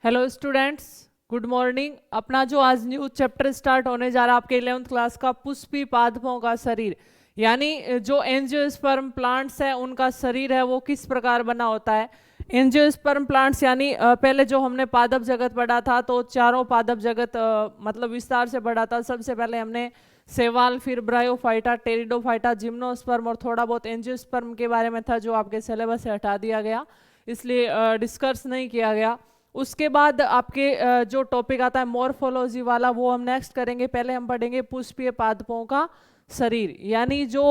Hello students, good morning. अपना जो आज न्यू चैप्टर स्टार्ट होने जा रहा है आपके 11th क्लास का, पुष्पी पादपों का शरीर, यानी जो एंजियोस्पर्म प्लांट्स है उनका शरीर है वो किस प्रकार बना होता है। एंजियोस्पर्म प्लांट्स यानी पहले जो हमने पादप जगत पढ़ा था तो चारों पादप जगत मतलब विस्तार से पढ़ा था। सबसे पहले हमने सेवाल, फिर ब्रायोफाइटा, टेरिडोफाइटा, जिम्नोस्पर्म और थोड़ा बहुत एंजियोस्पर्म के बारे में था जो आपके सिलेबस से हटा दिया गया, इसलिए डिस्कस नहीं किया गया। उसके बाद आपके जो टॉपिक आता है मॉर्फोलॉजी वाला वो हम नेक्स्ट करेंगे। पहले हम पढ़ेंगे पुष्पीय पादपों का शरीर, यानी जो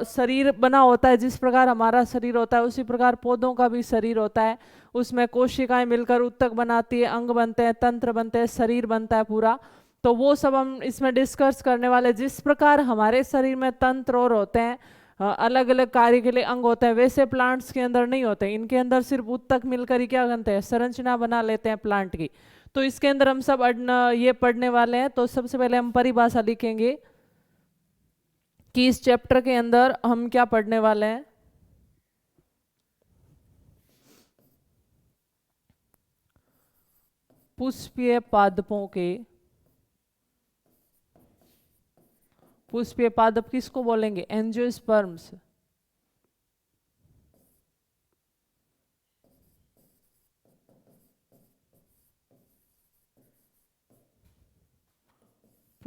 शरीर बना होता है, जिस प्रकार हमारा शरीर होता है उसी प्रकार पौधों का भी शरीर होता है। उसमें कोशिकाएं मिलकर उत्तक बनाती है, अंग बनते हैं, तंत्र बनते हैं, शरीर बनता है पूरा। तो वो सब हम इसमें डिस्कस करने वाले। जिस प्रकार हमारे शरीर में तंत्र और होते हैं, अलग अलग कार्य के लिए अंग होते हैं, वैसे प्लांट्स के अंदर नहीं होते। इनके अंदर सिर्फ उत्तक मिलकर ही क्या बनते हैं, संरचना बना लेते हैं प्लांट की। तो इसके अंदर हम सब ये पढ़ने वाले हैं। तो सबसे पहले हम परिभाषा लिखेंगे कि इस चैप्टर के अंदर हम क्या पढ़ने वाले हैं। पुष्पीय पादपों के, पुष्पीय पादप किसको बोलेंगे, एंजियोस्पर्म्स।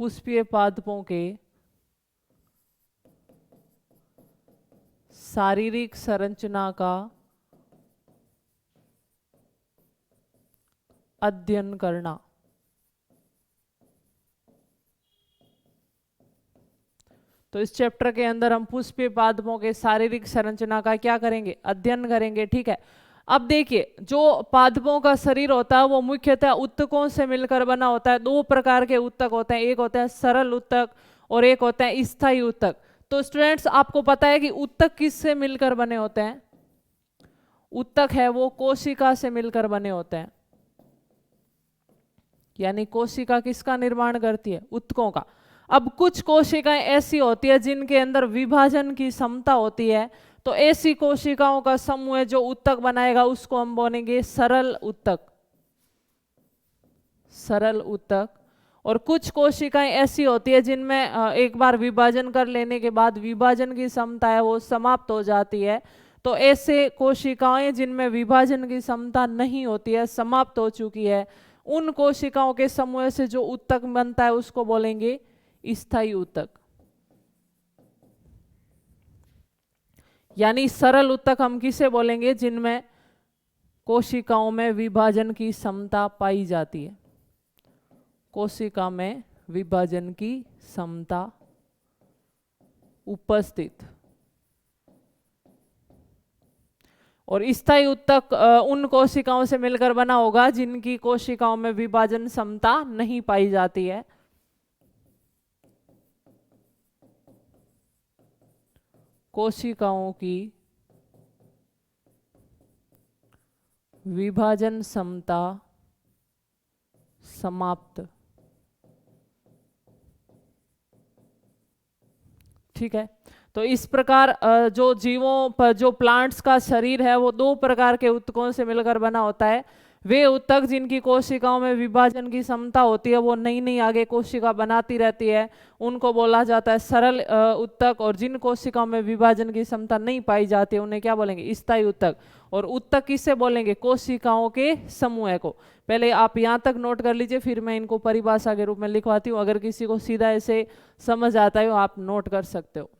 पुष्पीय पादपों के शारीरिक संरचना का अध्ययन करना। तो इस चैप्टर के अंदर हम पुष्पीय पादपों के शारीरिक संरचना का क्या करेंगे, अध्ययन करेंगे। ठीक है। अब देखिए, जो पादपों का शरीर होता है वो मुख्यतः उत्तकों से मिलकर बना होता है। दो प्रकार के उत्तक होते हैं, एक होता है सरल उत्तक और एक होता है स्थायी उत्तक। तो स्टूडेंट्स, आपको पता है कि उत्तक किससे मिलकर बने होते हैं। उत्तक है वो कोशिका से मिलकर बने होते हैं, यानी कोशिका किसका निर्माण करती है, उत्तकों का। अब कुछ कोशिकाएं ऐसी होती है जिनके अंदर विभाजन की क्षमता होती है, तो ऐसी कोशिकाओं का समूह जो उत्तक बनाएगा उसको हम बोलेंगे सरल उत्तक, सरल उत्तक। और कुछ कोशिकाएं ऐसी होती है जिनमें एक बार विभाजन कर लेने के बाद विभाजन की क्षमता है वो समाप्त हो जाती है। तो ऐसे कोशिकाएं जिनमें विभाजन की क्षमता नहीं होती है, समाप्त हो चुकी है, उन कोशिकाओं के समूह से जो उत्तक बनता है उसको बोलेंगे स्थायी उत्तक। यानी सरल उत्तक हम किसे बोलेंगे, जिनमें कोशिकाओं में विभाजन की क्षमता पाई जाती है, कोशिका में विभाजन की क्षमता उपस्थित। और स्थायी उत्तक उन कोशिकाओं से मिलकर बना होगा जिनकी कोशिकाओं में विभाजन क्षमता नहीं पाई जाती है। कोशिकाओं की विभाजन क्षमता समाप्त। ठीक है। तो इस प्रकार जो जीवों पर, जो प्लांट्स का शरीर है वो दो प्रकार के उत्तकों से मिलकर बना होता है। वे उत्तक जिनकी कोशिकाओं में विभाजन की क्षमता होती है, वो नई नई आगे कोशिका बनाती रहती है, उनको बोला जाता है सरल उत्तक। और जिन कोशिकाओं में विभाजन की क्षमता नहीं पाई जाती है उन्हें क्या बोलेंगे, स्थायी उत्तक। और उत्तक किसे बोलेंगे, कोशिकाओं के समूह को। पहले आप यहाँ तक नोट कर लीजिए, फिर मैं इनको परिभाषा के रूप में लिखवाती हूँ। अगर किसी को सीधा ऐसे समझ आता है आप नोट कर सकते हो।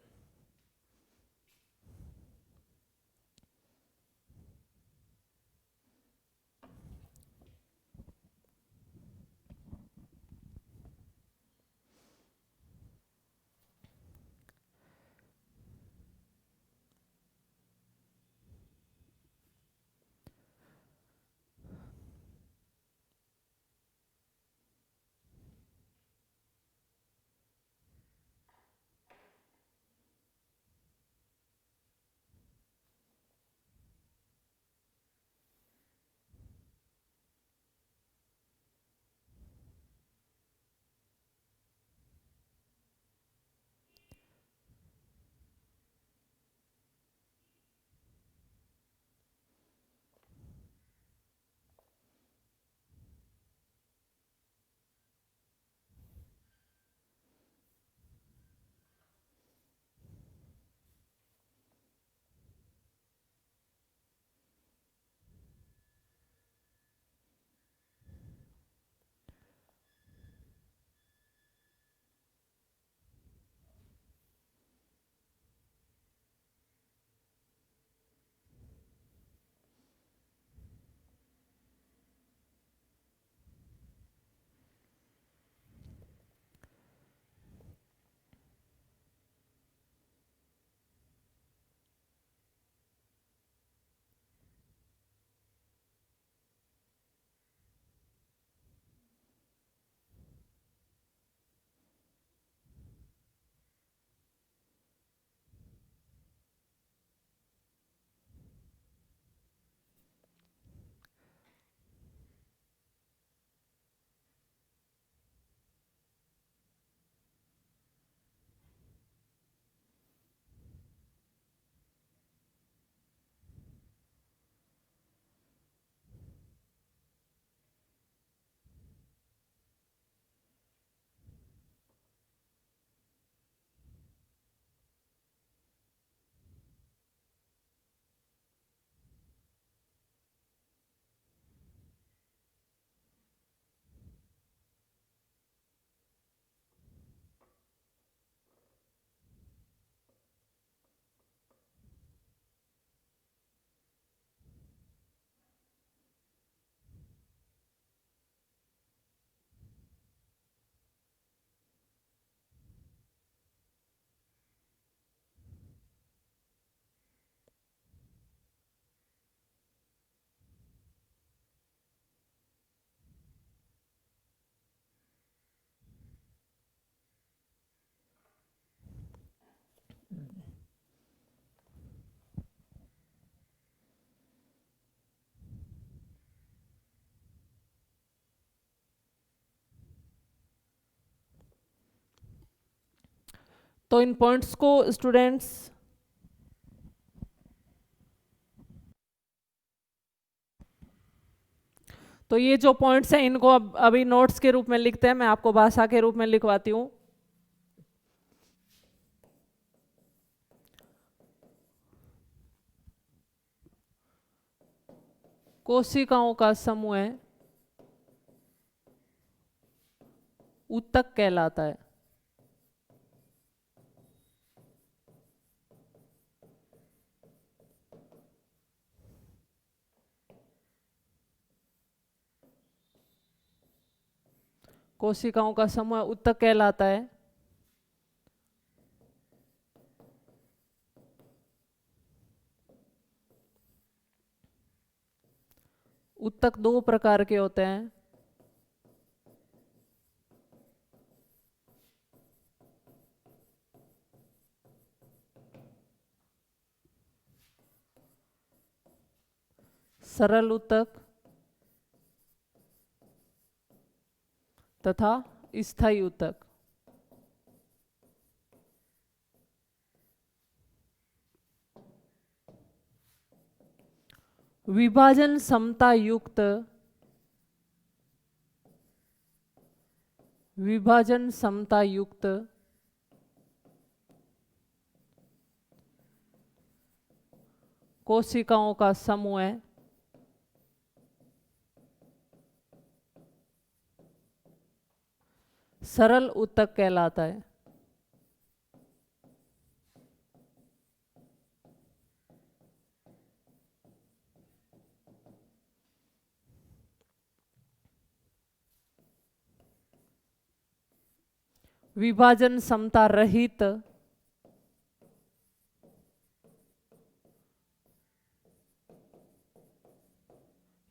तो इन पॉइंट्स को स्टूडेंट्स तो ये जो पॉइंट्स हैं इनको अब अभी नोट्स के रूप में लिखते हैं, मैं आपको भाषा के रूप में लिखवाती हूँ। कोशिकाओं का समूह ऊतक कहलाता है। कोशिकाओं का समूह ऊतक कहलाता है। ऊतक दो प्रकार के होते हैं। सरल ऊतक तथा स्थायी ऊतक। विभाजन समता युक्त कोशिकाओं का समूह सरल ऊतक कहलाता है। विभाजन समता रहित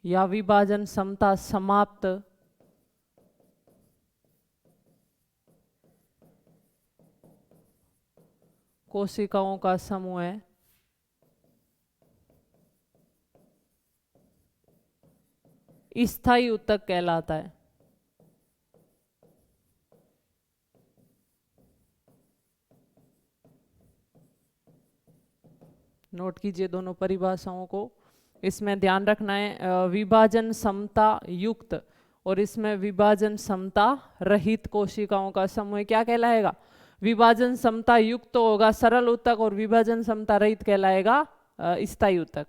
या विभाजन समता समाप्त कोशिकाओं का समूह स्थायी ऊतक कहलाता है। नोट कीजिए दोनों परिभाषाओं को, इसमें ध्यान रखना है विभाजन समता युक्त और इसमें विभाजन समता रहित कोशिकाओं का समूह क्या कहलाएगा? विभाजन समता युक्त तो होगा सरल ऊतक और विभाजन समता रहित कहलाएगा स्थायी ऊतक।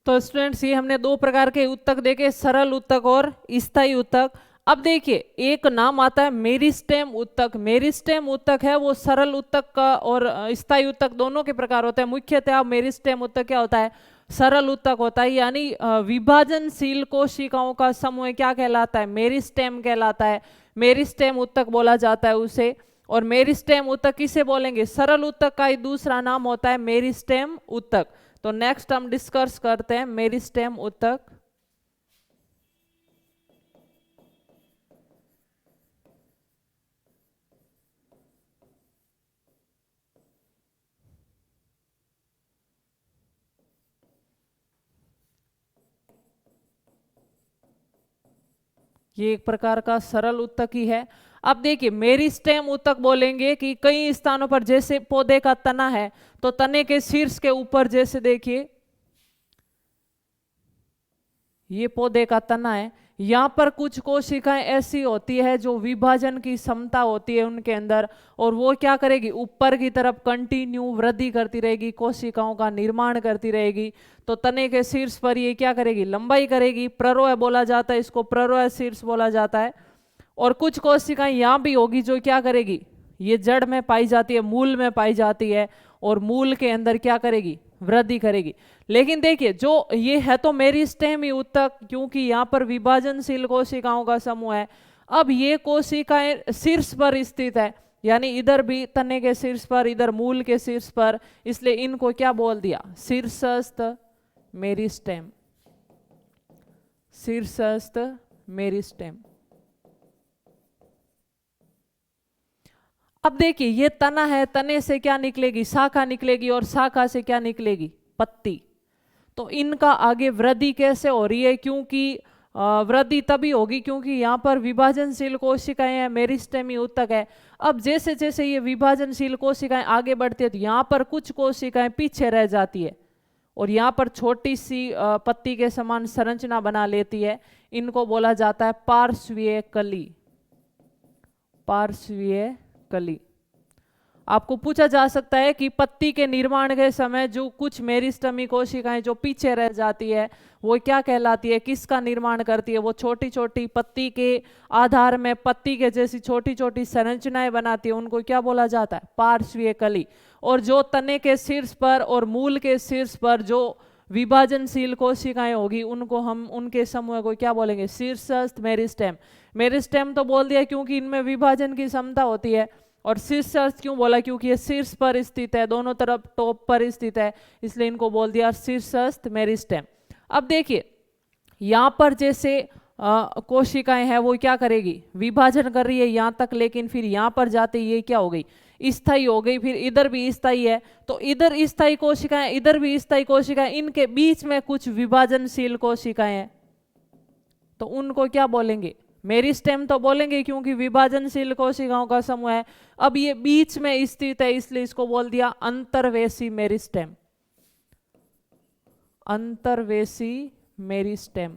तो स्टूडेंट्स ये हमने दो प्रकार के उत्तक देखे, सरल उत्तक और स्थायी उत्तक। अब देखिए एक नाम आता है मेरिस्टेम उत्तक। मेरिस्टेम उत्तक है वो सरल उत्तक का और स्थायी उत्तक दोनों के प्रकार होते हैं। मुख्यतः मेरिस्टेम उत्तक क्या होता है, सरल उत्तक होता है, यानी विभाजनशील कोशिकाओं का समूह क्या कहलाता है, मेरिस्टेम कहलाता है। मेरिस्टेम उत्तक बोला जाता है उसे। और मेरिस्टेम उत्तक किसे बोलेंगे, सरल उत्तक का ही दूसरा नाम होता है मेरिस्टेम उत्तक। तो नेक्स्ट हम डिस्कस करते हैं मेरिस्टेम उत्तक। ये एक प्रकार का सरल उत्तक ही है। अब देखिए मेरिस्टेम उत्तक बोलेंगे कि कई स्थानों पर जैसे पौधे का तना है तो तने के शीर्ष के ऊपर जैसे देखिए ये पौधे का तना है, यहाँ पर कुछ कोशिकाएं ऐसी होती है जो विभाजन की क्षमता होती है उनके अंदर, और वो क्या करेगी, ऊपर की तरफ कंटिन्यू वृद्धि करती रहेगी, कोशिकाओं का निर्माण करती रहेगी। तो तने के शीर्ष पर ये क्या करेगी, लंबाई करेगी, प्ररोह बोला जाता है इसको, प्ररोह शीर्ष बोला जाता है। और कुछ कोशिकाएं यहाँ भी होगी जो क्या करेगी, ये जड़ में पाई जाती है, मूल में पाई जाती है, और मूल के अंदर क्या करेगी, वृद्धि करेगी। लेकिन देखिए जो ये है तो मेरिस्टेम ही उत्तक, क्योंकि यहाँ पर विभाजनशील कोशिकाओं का समूह है। अब ये कोशिकाएं शीर्ष पर स्थित है, यानी इधर भी तने के शीर्ष पर, इधर मूल के शीर्ष पर, इसलिए इनको क्या बोल दिया, शीर्षस्थ मेरिस्टेम, शीर्षस्थ मेरिस्टेम। अब देखिए ये तना है, तने से क्या निकलेगी, शाखा निकलेगी, और शाखा से क्या निकलेगी, पत्ती। तो इनका आगे वृद्धि कैसे हो रही है, क्योंकि वृद्धि तभी होगी क्योंकि यहाँ पर विभाजनशील कोशिकाएं हैं, मेरिस्टेमी उत्तक है। अब जैसे जैसे ये विभाजनशील कोशिकाएं आगे बढ़ती है तो यहाँ पर कुछ कोशिकाएं पीछे रह जाती है और यहाँ पर छोटी सी पत्ती के समान संरचना बना लेती है। इनको बोला जाता है पार्श्वीय कली, पार्श्वीय कली। आपको पूछा जा सकता है कि पत्ती के निर्माण के समय जो कुछ मेरिस्टेमी कोशिकाएं जो पीछे रह जाती है वो क्या कहलाती है, किसका निर्माण करती है, वो छोटी छोटी पत्ती के आधार में पत्ती के जैसी छोटी छोटी संरचनाएं बनाती है, उनको क्या बोला जाता है, पार्श्वीय कली। और जो तने के शीर्ष पर और मूल के शीर्ष पर जो विभाजनशील कोशिकाएं होगी उनको हम, उनके समूह को क्या बोलेंगे, शीर्षस्थ मेरिस्टेम। मेरिस्टेम तो बोल दिया क्योंकि इनमें विभाजन की क्षमता होती है, और शीर्षस्थ क्यों बोला, क्योंकि ये शीर्ष पर स्थित है, दोनों तरफ टॉप पर स्थित है, इसलिए इनको बोल दिया शीर्षस्थ मेरिस्टेम। अब देखिए यहाँ पर जैसे कोशिकाएं हैं वो क्या करेगी, विभाजन कर रही है यहाँ तक, लेकिन फिर यहाँ पर जाते ये क्या हो गई, स्थायी हो गई। फिर इधर भी स्थायी है, तो इधर स्थायी कोशिकाएं, इधर भी स्थायी कोशिकाएं, इनके बीच में कुछ विभाजनशील कोशिकाएं हैं, तो उनको क्या बोलेंगे, मेरिस्टेम तो बोलेंगे क्योंकि विभाजनशील कोशिकाओं का समूह है। अब ये बीच में स्थित है इसलिए इसको बोल दिया अंतर्वेशी मेरिस्टेम, अंतर्वेशी मेरिस्टेम।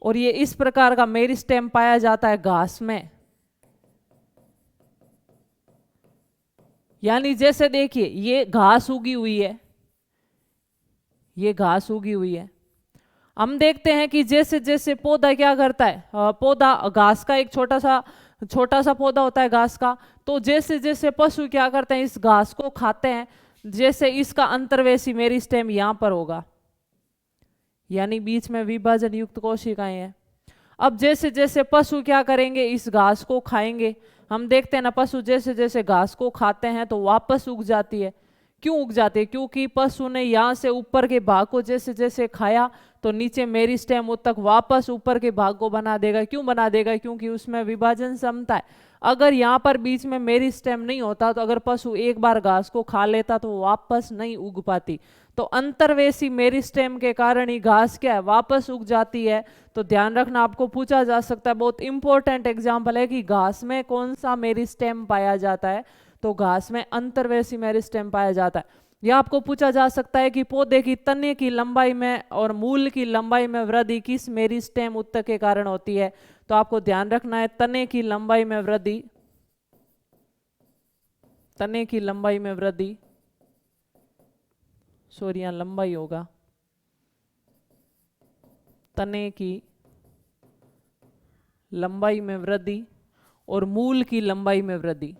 और ये इस प्रकार का मेरिस्टेम पाया जाता है घास में। यानी जैसे देखिए ये घास उगी हुई है, ये घास उगी हुई है, हम देखते हैं कि जैसे जैसे पौधा क्या करता है, पौधा घास का एक छोटा सा पौधा होता है घास का, तो जैसे जैसे पशु क्या करते हैं, इस घास को खाते हैं, जैसे इसका अंतर्वेशी मेरिस्टेम यहाँ पर होगा, यानी बीच में विभाजन युक्त कोशिकाएं हैं। अब जैसे जैसे पशु क्या करेंगे, इस घास को खाएंगे, हम देखते हैं ना पशु जैसे जैसे घास को खाते हैं तो वापस उग जाती है। क्यों उग जाती है, क्योंकि पशु ने यहाँ से ऊपर के भाग को जैसे जैसे खाया तो नीचे मेरिस्टेम तक वापस ऊपर के भाग को बना देगा। क्यों बना देगा, क्योंकि उसमें विभाजन क्षमता है। अगर यहाँ पर बीच में मेरिस्टेम नहीं होता तो अगर पशु एक बार घास को खा लेता तो वापस नहीं उग पाती। तो अंतर्वेशी मेरिस्टेम के कारण ही घास क्या है, वापस उग जाती है। तो ध्यान रखना, आपको पूछा जा सकता है, बहुत इंपॉर्टेंट एग्जाम्पल है कि घास में कौन सा मेरिस्टेम पाया जाता है, तो घास में अंतर्वेशी मेरिस्टेम पाया जाता है। यह आपको पूछा जा सकता है कि पौधे की तने की लंबाई में और मूल की लंबाई में वृद्धि किस मेरिस्टेम उत्तक के कारण होती है, तो आपको ध्यान रखना है तने की लंबाई में वृद्धि तने की लंबाई में वृद्धि, सॉरी यहाँ लंबाई होगा, तने की लंबाई में वृद्धि और मूल की लंबाई में वृद्धि।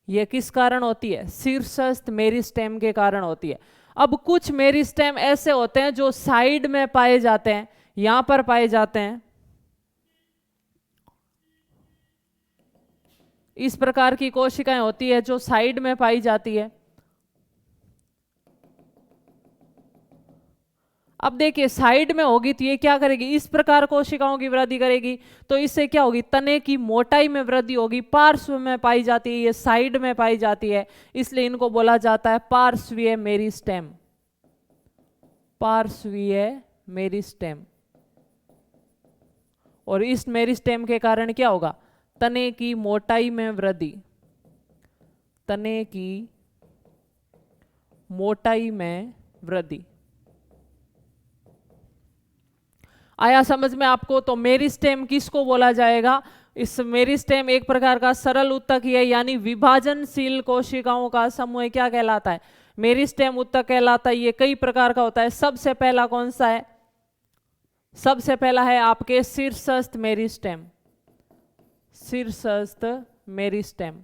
यह किस कारण होती है? शीर्षस्थ मेरिस्टेम के कारण होती है। अब कुछ मेरिस्टेम ऐसे होते हैं जो साइड में पाए जाते हैं, यहां पर पाए जाते हैं, इस प्रकार की कोशिकाएं होती है जो साइड में पाई जाती है। अब देखिए साइड में होगी तो ये क्या करेगी? इस प्रकार कोशिकाओं की वृद्धि करेगी, तो इससे क्या होगी? तने की मोटाई में वृद्धि होगी। पार्श्व में पाई जाती है, ये साइड में पाई जाती है, इसलिए इनको बोला जाता है पार्श्वीय मेरिस्टेम। पार्श्वीय मेरिस्टेम। और इस मेरिस्टेम के कारण क्या होगा? तने की मोटाई में वृद्धि, तने की मोटाई में वृद्धि। आया समझ में आपको? तो मेरिस्टेम किसको बोला जाएगा? इस मेरिस्टेम एक प्रकार का सरल उत्तक ही है, यानी विभाजनशील कोशिकाओं का समूह क्या कहलाता है? मेरिस्टेम उत्तक कहलाता है। ये कई प्रकार का होता है। सबसे पहला कौन सा है? सबसे पहला है आपके शीर्षस्थ मेरिस्टेम। शीर्षस्थ मेरिस्टेम।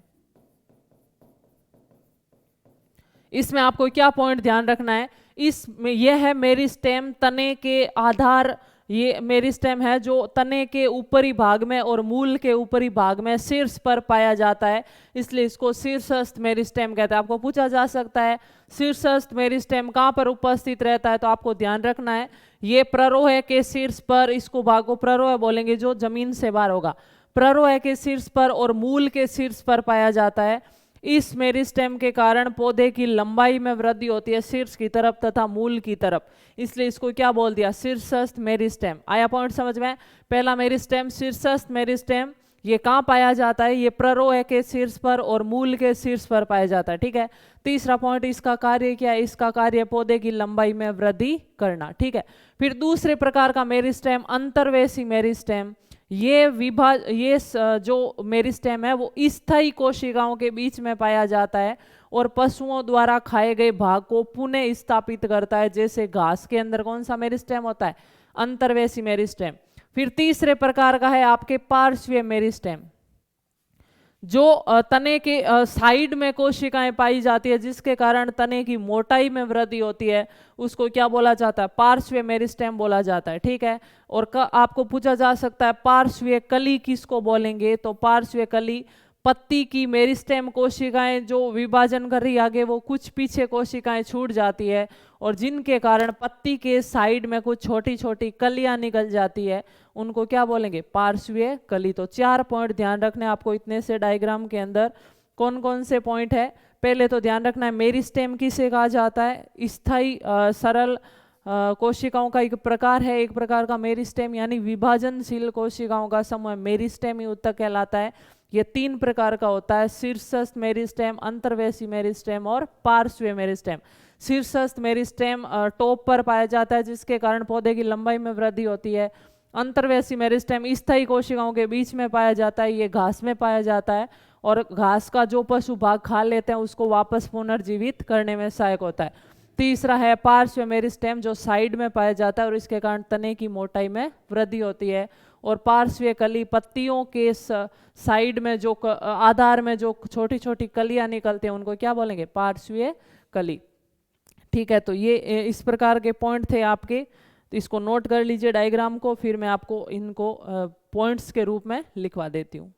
इसमें आपको क्या पॉइंट ध्यान रखना है? इसमें यह है मेरिस्टेम तने के आधार, ये मेरिस्टेम है जो तने के ऊपरी भाग में और मूल के ऊपरी भाग में शीर्ष पर पाया जाता है, इसलिए इसको शीर्षस्थ मेरिस्टेम कहते हैं। आपको पूछा जा सकता है शीर्षस्थ मेरिस्टेम कहाँ पर उपस्थित रहता है, तो आपको ध्यान रखना है ये प्ररोह के शीर्ष पर, इसको भाग को प्ररोह बोलेंगे जो जमीन से बाहर होगा, प्ररोह के शीर्ष पर और मूल के शीर्ष पर पाया जाता है। इस मेरिस्टेम के कारण पौधे की लंबाई में वृद्धि होती है शीर्ष की तरफ तथा मूल की तरफ, इसलिए इसको क्या बोल दिया? शीर्षस्थ मेरिस्टेम। आया पॉइंट समझ में? पहला मेरिस्टेम शीर्षस्थ मेरिस्टेम, ये कहाँ पाया जाता है? ये प्ररोह के शीर्ष पर और मूल के शीर्ष पर पाया जाता है। ठीक है। तीसरा पॉइंट, इसका कार्य क्या है? इसका कार्य पौधे की लंबाई में वृद्धि करना। ठीक है। फिर दूसरे प्रकार का मेरिस्टेम अंतर्वेशी मेरिस्टेम। ये जो मेरिस्टेम है वो स्थायी कोशिकाओं के बीच में पाया जाता है और पशुओं द्वारा खाए गए भाग को पुनः स्थापित करता है। जैसे घास के अंदर कौन सा मेरिस्टेम होता है? अंतर्वेशी मेरिस्टेम। फिर तीसरे प्रकार का है आपके पार्श्वीय मेरिस्टेम, जो तने के साइड में कोशिकाएं पाई जाती है, जिसके कारण तने की मोटाई में वृद्धि होती है, उसको क्या बोला जाता है? पार्श्वीय मेरिस्टेम बोला जाता है। ठीक है। और आपको पूछा जा सकता है पार्श्वीय कली किसको बोलेंगे, तो पार्श्वीय कली पत्ती की मेरिस्टेम कोशिकाएं जो विभाजन कर रही है आगे, वो कुछ पीछे कोशिकाएं छूट जाती है और जिनके कारण पत्ती के साइड में कुछ छोटी छोटी कलियां निकल जाती है, उनको क्या बोलेंगे? पार्श्वीय कली। तो 4 पॉइंट ध्यान रखने आपको इतने से डायग्राम के अंदर। कौन कौन से पॉइंट है? पहले तो ध्यान रखना है मेरिस्टेम किसे कहा जाता है? स्थायी सरल कोशिकाओं का एक प्रकार है, एक प्रकार का मेरिस्टेम, यानी विभाजनशील कोशिकाओं का समूह मेरिस्टेम ही उत्तक कहलाता है। ये 3 प्रकार का होता है, शीर्षस्थ मेरिस्टेम, अंतर्वेशी मेरिस्टेम और पार्श्वीय मेरिस्टेम। शीर्षस्थ मेरिस्टेम टॉप पर पाया जाता है, जिसके कारण पौधे की लंबाई में वृद्धि होती है। अंतर्वेशी मेरिस्टेम स्थायी कोशिकाओं के बीच में पाया जाता है, ये घास में पाया जाता है और घास का जो पशु भाग खा लेते हैं उसको वापस पुनर्जीवित करने में सहायक होता है। तीसरा है पार्श्व मेरिस्टेम, जो साइड में पाया जाता है और इसके कारण तने की मोटाई में वृद्धि होती है। और पार्श्वीय कली पत्तियों के साइड में जो आधार में जो छोटी छोटी कलियां निकलती हैं, उनको क्या बोलेंगे? पार्श्वीय कली। ठीक है। तो ये इस प्रकार के पॉइंट थे आपके, तो इसको नोट कर लीजिए डायग्राम को, फिर मैं आपको इनको पॉइंट्स के रूप में लिखवा देती हूँ।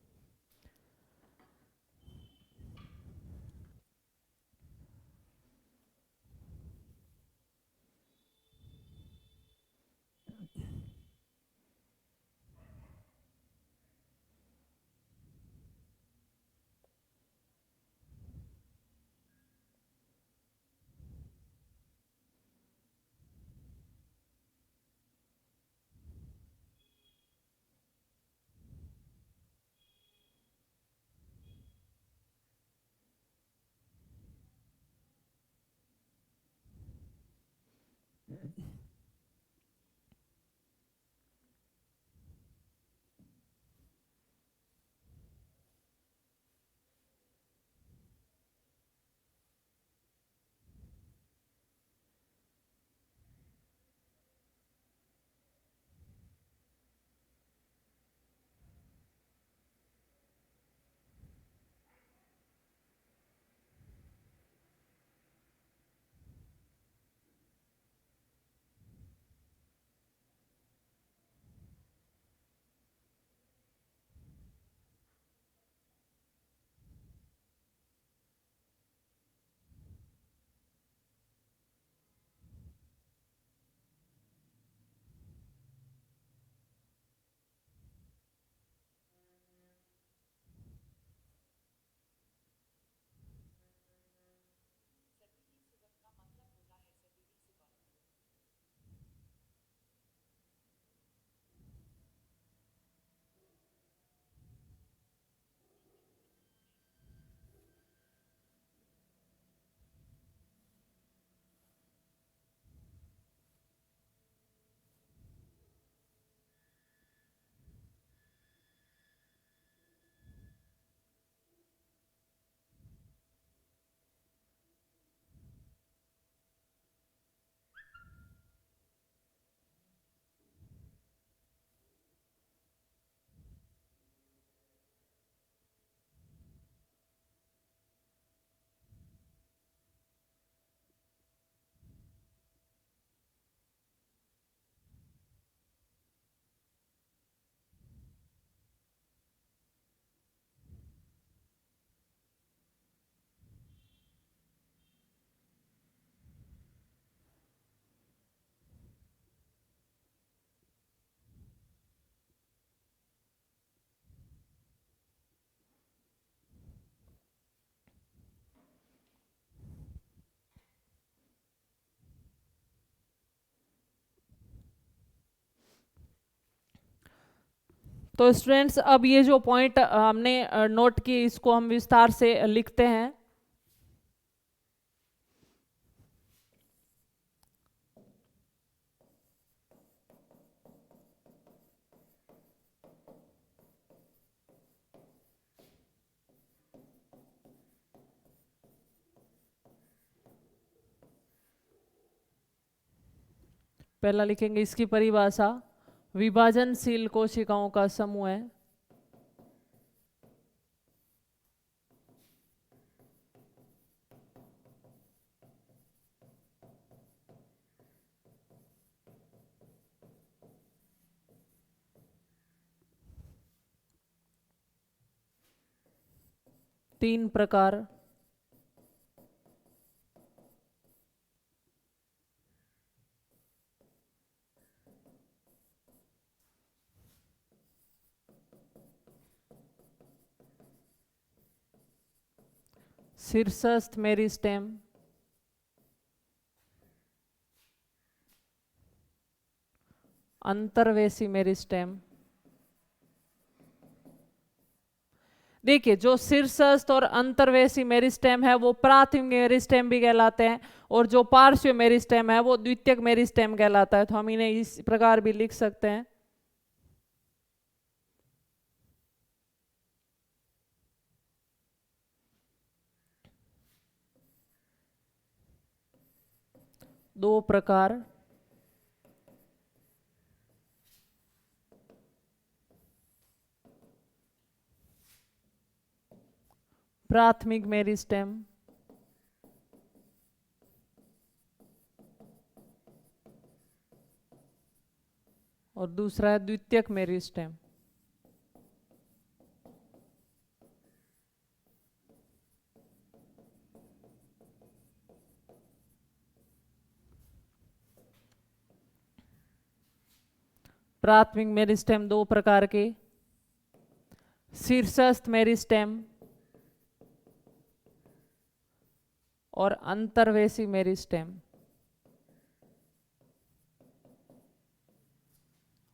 तो स्टूडेंट्स अब ये जो पॉइंट हमने नोट किए इसको हम विस्तार से लिखते हैं। पहला लिखेंगे इसकी परिभाषा, विभाजनशील कोशिकाओं का समूह है तीन प्रकार, शीर्षस्थ मेरिस्टेम, अंतर्वेशी मेरिस्टेम। देखिए जो शीर्षस्थ और अंतर्वेशी मेरिस्टेम है वो प्राथमिक मेरिस्टेम भी कहलाते हैं, और जो पार्श्व मेरिस्टेम है वो द्वितीयक मेरिस्टेम कहलाता है। तो हम इन्हें इस प्रकार भी लिख सकते हैं। दो प्रकार, प्राथमिक मेरिस्टेम और दूसरा है द्वितीयक मेरिस्टेम। प्राथमिक मेरिस्टेम दो प्रकार के, शीर्षस्थ मेरिस्टेम और अंतर्वेशी मेरिस्टेम,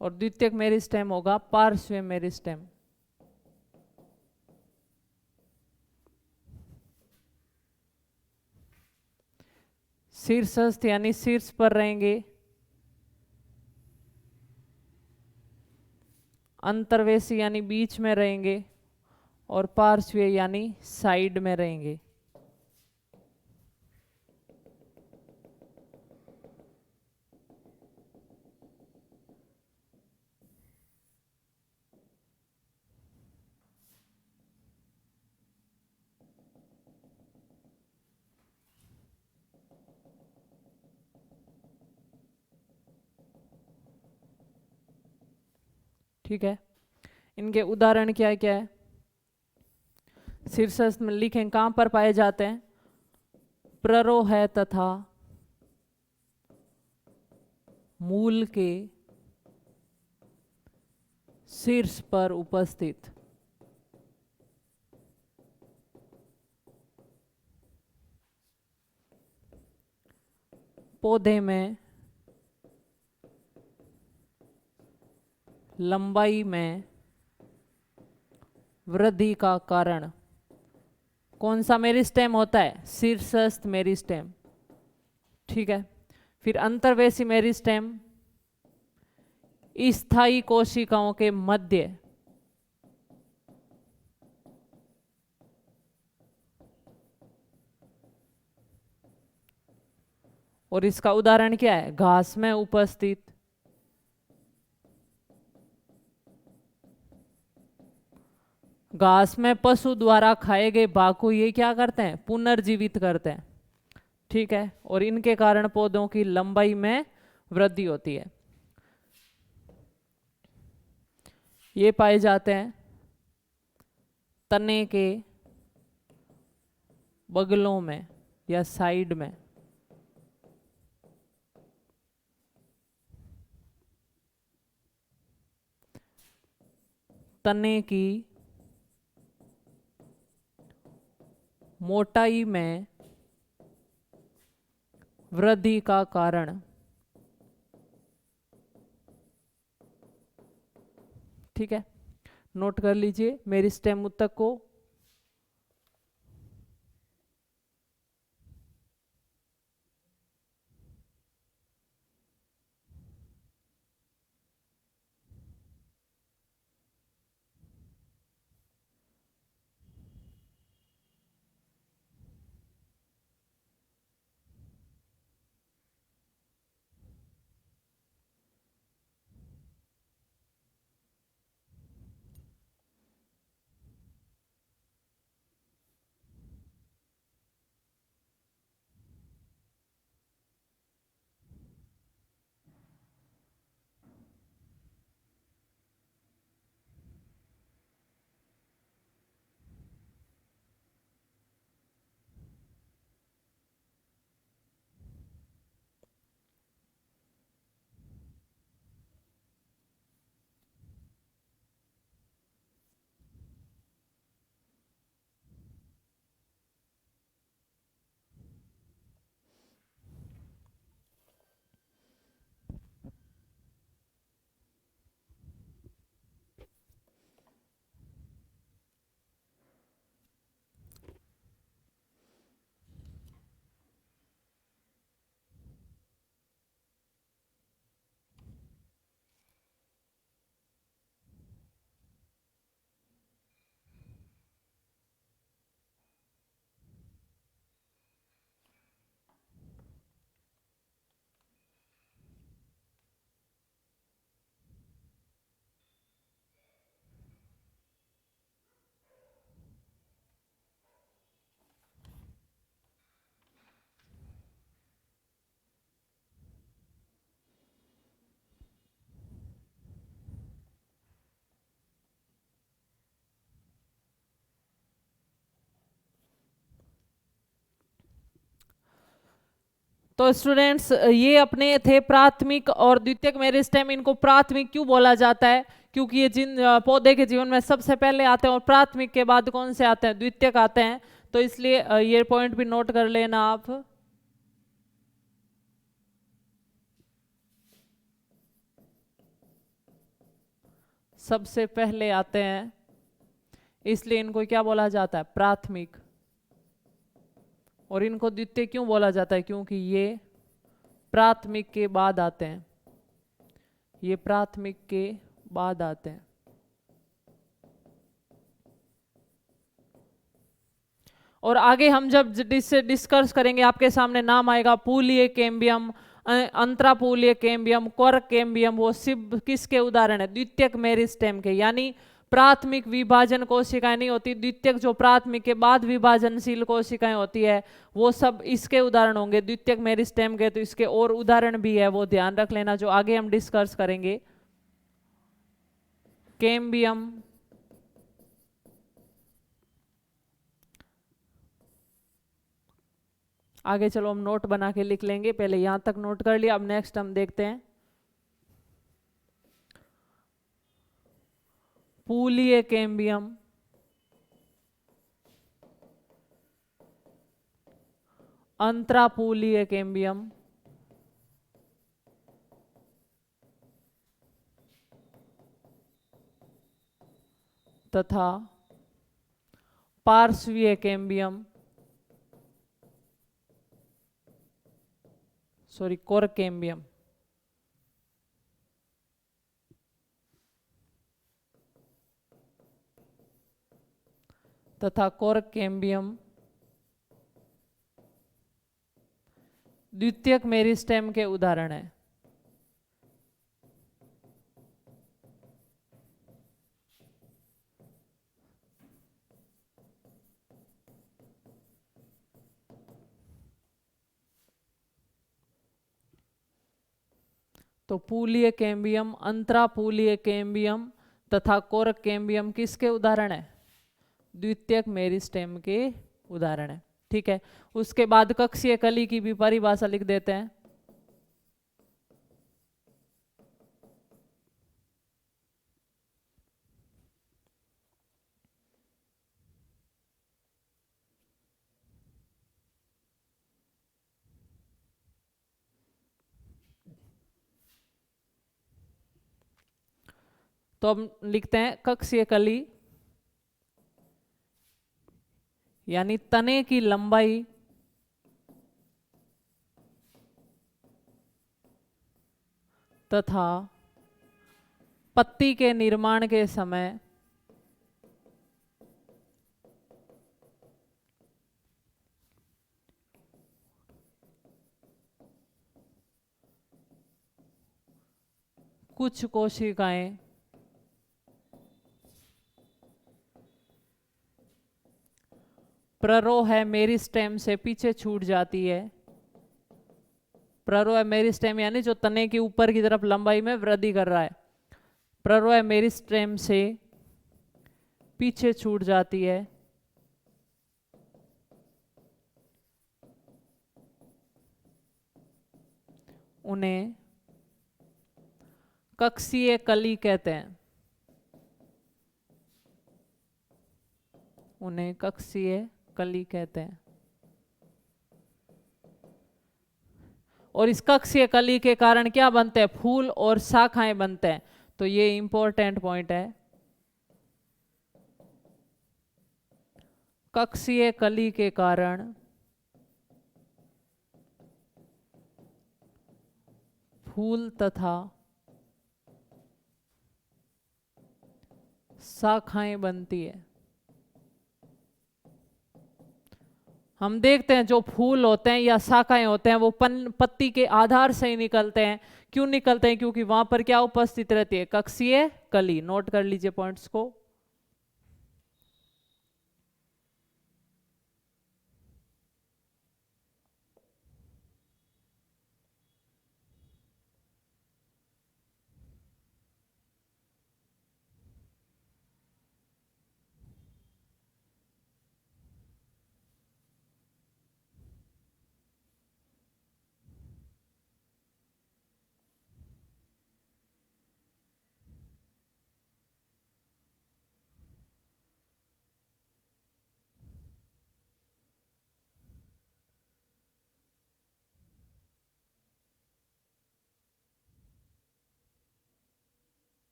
और द्वितीयक मेरिस्टेम होगा पार्श्व मेरिस्टेम। शीर्षस्थ यानी शीर्ष पर रहेंगे, अंतर्वेशी यानी बीच में रहेंगे, और पार्श्व यानी साइड में रहेंगे। ठीक है, इनके उदाहरण क्या है शीर्षस्थ में लिखें कहां पर पाए जाते हैं, प्ररोह है तथा मूल के शीर्ष पर उपस्थित। पौधे में लंबाई में वृद्धि का कारण कौन सा मेरिस्टेम होता है, शीर्षस्थ मेरिस्टेम। ठीक है, फिर अंतर्वेशी मेरिस्टेम स्थायी कोशिकाओं के मध्य और इसका उदाहरण क्या है, घास में उपस्थित। घास में पशु द्वारा खाए गए भाग को ये क्या करते हैं, पुनर्जीवित करते हैं। ठीक है, और इनके कारण पौधों की लंबाई में वृद्धि होती है। ये पाए जाते हैं तने के बगलों में या साइड में। तने की मोटाई में वृद्धि का कारण। ठीक है, नोट कर लीजिए मेरिस्टेम ऊतक को। तो स्टूडेंट्स ये अपने थे प्राथमिक और द्वितीयक मेरिस्टेम। इनको प्राथमिक क्यों बोला जाता है? क्योंकि ये जिन पौधे के जीवन में सबसे पहले आते हैं और प्राथमिक के बाद कौन से आते हैं? द्वितीयक आते हैं। तो इसलिए ये पॉइंट भी नोट कर लेना आप। सबसे पहले आते हैं इसलिए इनको क्या बोला जाता है? प्राथमिक। और इनको द्वितीय क्यों बोला जाता है? क्योंकि ये प्राथमिक के बाद आते हैं। ये प्राथमिक के बाद आते हैं। और आगे हम जब डिस्कस करेंगे आपके सामने नाम आएगा पूलीय कैम्बियम, अंतरापूलीय कैम्बियम, कोर्क कैम्बियम। वो सिर्फ किसके उदाहरण है? द्वितीयक मेरिस्टेम के। यानी प्राथमिक विभाजन कोशिकाएं नहीं होती, द्वितीयक जो प्राथमिक के बाद विभाजनशील कोशिकाएं होती है वो सब इसके उदाहरण होंगे द्वितीयक मेरिस्टेम के। तो इसके और उदाहरण भी है, वो ध्यान रख लेना, जो आगे हम डिस्कस करेंगे। कैम्बियम, आगे चलो हम नोट बना के लिख लेंगे, पहले यहां तक नोट कर लिया। अब नेक्स्ट हम देखते हैं पूलीय कैम्बियम, अंतरापूलीय कैम्बियम, तथा पार्श्वीय कैम्बियम, कोर्क कैम्बियम। तथा कोर्क कैम्बियम द्वितीयक मेरिस्टेम के उदाहरण है। तो पूलीय कैम्बियम, अंतरापूलीय कैम्बियम तथा कोर्क कैम्बियम किसके उदाहरण है? द्वितीयक मेरिस्टेम के उदाहरण है। ठीक है, उसके बाद कक्षीय कली की भी परिभाषा लिख देते हैं। तो हम लिखते हैं कक्षीय कली यानी तने की लंबाई तथा पत्ती के निर्माण के समय कुछ कोशिकाएं प्ररोह है मेरिस्टेम से पीछे छूट जाती है। प्ररोह है मेरिस्टेम यानी जो तने के ऊपर की तरफ लंबाई में वृद्धि कर रहा है। प्ररोह है मेरिस्टेम से पीछे छूट जाती है। उन्हें कक्षीय कली कहते हैं। उन्हें कक्षीय कली कहते हैं। और इस कक्षीय कली के कारण क्या बनते हैं? फूल और शाखाएं बनते हैं। तो ये इंपॉर्टेंट पॉइंट है। कक्षीय कली के कारण फूल तथा शाखाएं बनती है। हम देखते हैं जो फूल होते हैं या शाखाएं होते हैं वो पत्ती के आधार से ही निकलते हैं। क्यों निकलते हैं? क्योंकि वहां पर क्या उपस्थित रहती है? कक्षीय कली। नोट कर लीजिए पॉइंट्स को।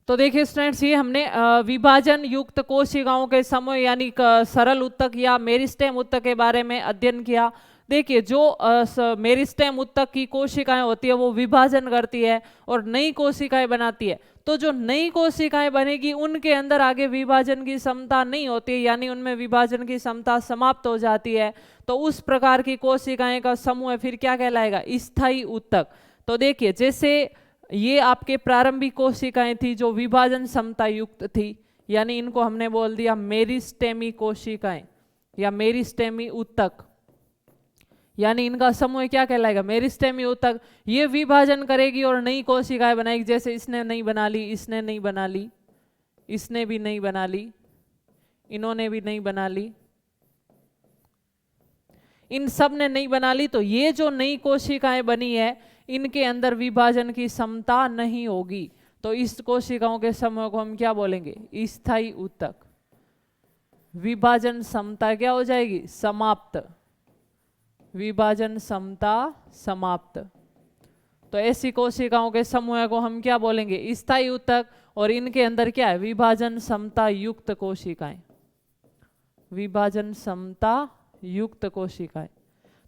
तो देखिए स्टूडेंट्स, ये हमने विभाजन युक्त कोशिकाओं के समूह यानी सरल उत्तक या मेरिस्टेम उत्तक के बारे में अध्ययन किया। देखिए जो मेरिस्टेम उत्तक की कोशिकाएं होती है वो विभाजन करती है और नई कोशिकाएं बनाती है। तो जो नई कोशिकाएं बनेगी उनके अंदर आगे विभाजन की क्षमता नहीं होती है, यानी उनमें विभाजन की क्षमता समाप्त हो जाती है। तो उस प्रकार की कोशिकाएं का समूह फिर क्या कहलाएगा? स्थायी उत्तक। तो देखिए जैसे ये आपके प्रारंभिक कोशिकाएं थी जो विभाजन क्षमता युक्त थी, यानी इनको हमने बोल दिया मेरिस्टेमी कोशिकाएं या मेरिस्टेमी उत्तक, यानी इनका समूह क्या कहलाएगा? मेरिस्टेमी उत्तक। ये विभाजन करेगी और नई कोशिकाएं बनाएगी। जैसे इसने नहीं बना ली, इसने नहीं बना ली, इसने भी नहीं बना ली, इन्होंने भी नहीं बना ली, इन सब ने नहीं बना ली। तो ये जो नई कोशिकाएं बनी है इनके अंदर विभाजन की क्षमता नहीं होगी। तो इस कोशिकाओं के समूह को हम क्या बोलेंगे? स्थायी उत्तक। विभाजन क्षमता क्या हो जाएगी? समाप्त। विभाजन क्षमता समाप्त। तो ऐसी कोशिकाओं के समूह को हम क्या बोलेंगे? स्थायी उत्तक। और इनके अंदर क्या है? विभाजन क्षमता युक्त कोशिकाएं। विभाजन क्षमता युक्त कोशिकाएं।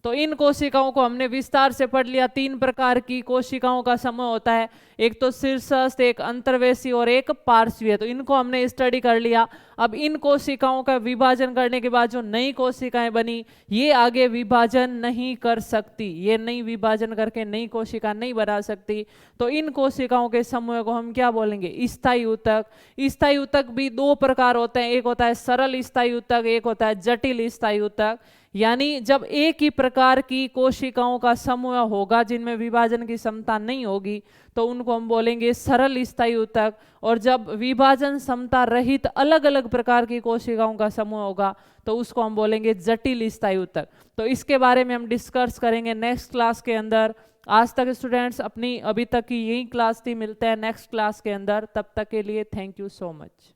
तो इन कोशिकाओं को हमने विस्तार से पढ़ लिया। 3 प्रकार की कोशिकाओं का समूह होता है, एक तो शीर्षस्थ, एक अंतर्वेशी और एक पार्श्वीय। तो इनको हमने स्टडी कर लिया। अब इन कोशिकाओं का विभाजन करने के बाद जो नई कोशिकाएं बनी ये आगे विभाजन नहीं कर सकती, ये नई विभाजन करके नई कोशिका नहीं बना सकती। तो इन कोशिकाओं के समूह को हम क्या बोलेंगे? स्थायी उत्तक। स्थायी उत्तक भी 2 प्रकार होते हैं, एक होता है सरल स्थायी उत्तक, एक होता है जटिल स्थायी उत्तक। यानी जब एक ही प्रकार की कोशिकाओं का समूह होगा जिनमें विभाजन की क्षमता नहीं होगी तो उनको हम बोलेंगे सरल स्थायी ऊतक, और जब विभाजन क्षमता रहित अलग अलग प्रकार की कोशिकाओं का समूह होगा तो उसको हम बोलेंगे जटिल स्थायी ऊतक। तो इसके बारे में हम डिस्कस करेंगे नेक्स्ट क्लास के अंदर। आज तक स्टूडेंट्स अपनी अभी तक की यही क्लास थी, मिलते हैं नेक्स्ट क्लास के अंदर, तब तक के लिए थैंक यू सो मच।